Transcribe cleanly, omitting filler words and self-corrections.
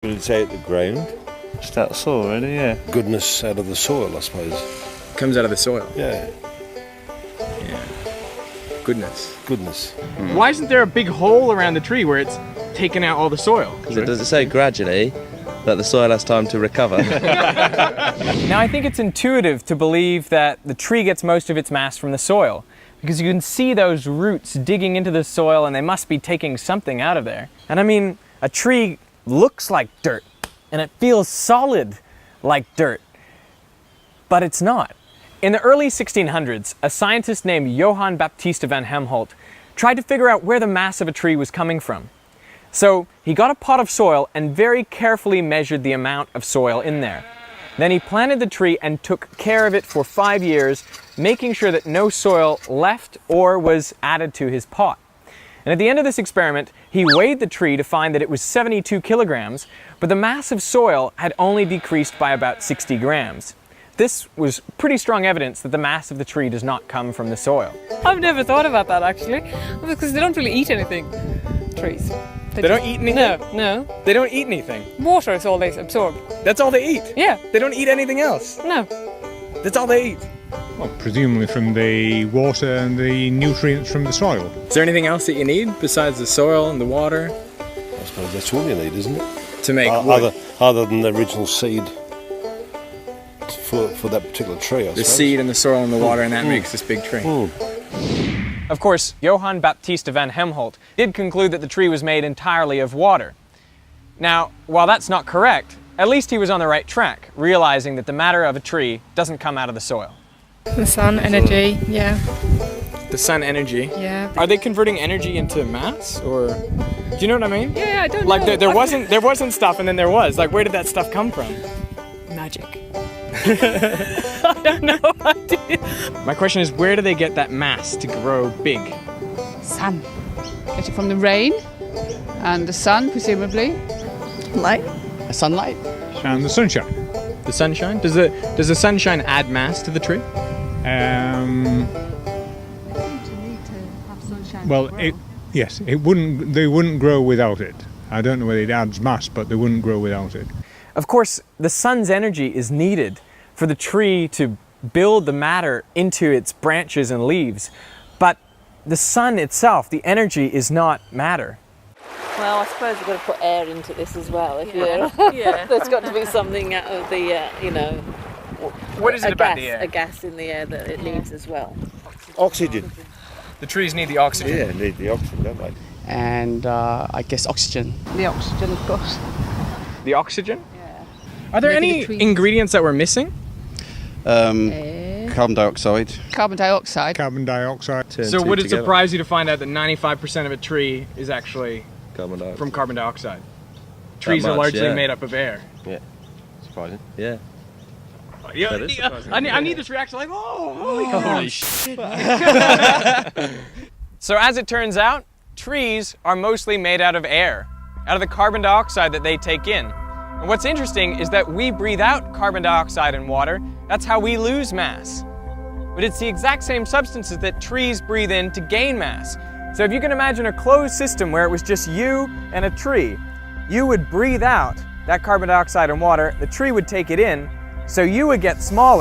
It's out the ground. Just out of soil, really, yeah. Goodness out of the soil, I suppose. Comes out of the soil. Yeah. Yeah. Goodness. Goodness. Why isn't there a big hole around the tree where it's taken out all the soil? Does it say gradually that the soil has time to recover? Now, I think it's intuitive to believe that the tree gets most of its mass from the soil, because you can see those roots digging into the soil and they must be taking something out of there. And I mean, a tree looks like dirt and it feels solid like dirt, but it's not. In the early 1600s, a scientist named Johann Baptista van Helmont tried to figure out where the mass of a tree was coming from. So he got a pot of soil and very carefully measured the amount of soil in there. Then he planted the tree and took care of it for 5 years, making sure that no soil left or was added to his pot. And at the end of this experiment, he weighed the tree to find that it was 72 kilograms, but the mass of soil had only decreased by about 60 grams. This was pretty strong evidence that the mass of the tree does not come from the soil. I've never thought about that actually, because they don't really eat anything, trees. They don't eat anything? No. They don't eat anything? Water is all they absorb. That's all they eat? Yeah. They don't eat anything else? No. That's all they eat? Well, presumably from the water and the nutrients from the soil. Is there anything else that you need besides the soil and the water? I suppose that's all you need, isn't it? To make wood? Other than the original seed for that particular tree, I The suppose. seed and the soil and the water, and that makes this big tree. Of course, Johann Baptista van Helmont did conclude that the tree was made entirely of water. Now, while that's not correct, at least he was on the right track, realizing that the matter of a tree doesn't come out of the soil. The sun, energy, yeah. The sun energy. Yeah. Are they converting energy into mass, or do you know what I mean? Yeah, I don't Like know. there wasn't stuff, and then there was. Like, where did that stuff come from? Magic. I don't know idea. My question is, where do they get that mass to grow big? Sun. Get it from the rain and the sun, presumably. Light. Sunlight. And the sunshine. The sunshine? Does the sunshine add mass to the tree? Well, yes, it wouldn't. They wouldn't grow without it. I don't know whether it adds mass, but they wouldn't grow without it. Of course, the sun's energy is needed for the tree to build the matter into its branches and leaves, but the sun itself, the energy, is not matter. Well, I suppose we've got to put air into this as well. If Yeah. there's got to be something out of the, What is it about the a air? gas in the air that it needs as well. Oxygen. The trees need the oxygen. Yeah, need the oxygen, don't they? And I guess oxygen. The oxygen, of course. The oxygen? Yeah. Are there Maybe any the trees. ingredients that we're missing? Carbon dioxide. Carbon dioxide. Carbon dioxide. So would it surprise you to find out that 95% of a tree is actually Carbon dioxide. from carbon dioxide? Trees are much, largely yeah. made up of air. Yeah. Surprising. Yeah. Yeah, That is surprising. I need this reaction like, oh, holy shit. So as it turns out, trees are mostly made out of air, out of the carbon dioxide that they take in. And what's interesting is that we breathe out carbon dioxide and water. That's how we lose mass. But it's the exact same substances that trees breathe in to gain mass. So if you can imagine a closed system where it was just you and a tree, you would breathe out that carbon dioxide and water, the tree would take it in, so you would get smaller.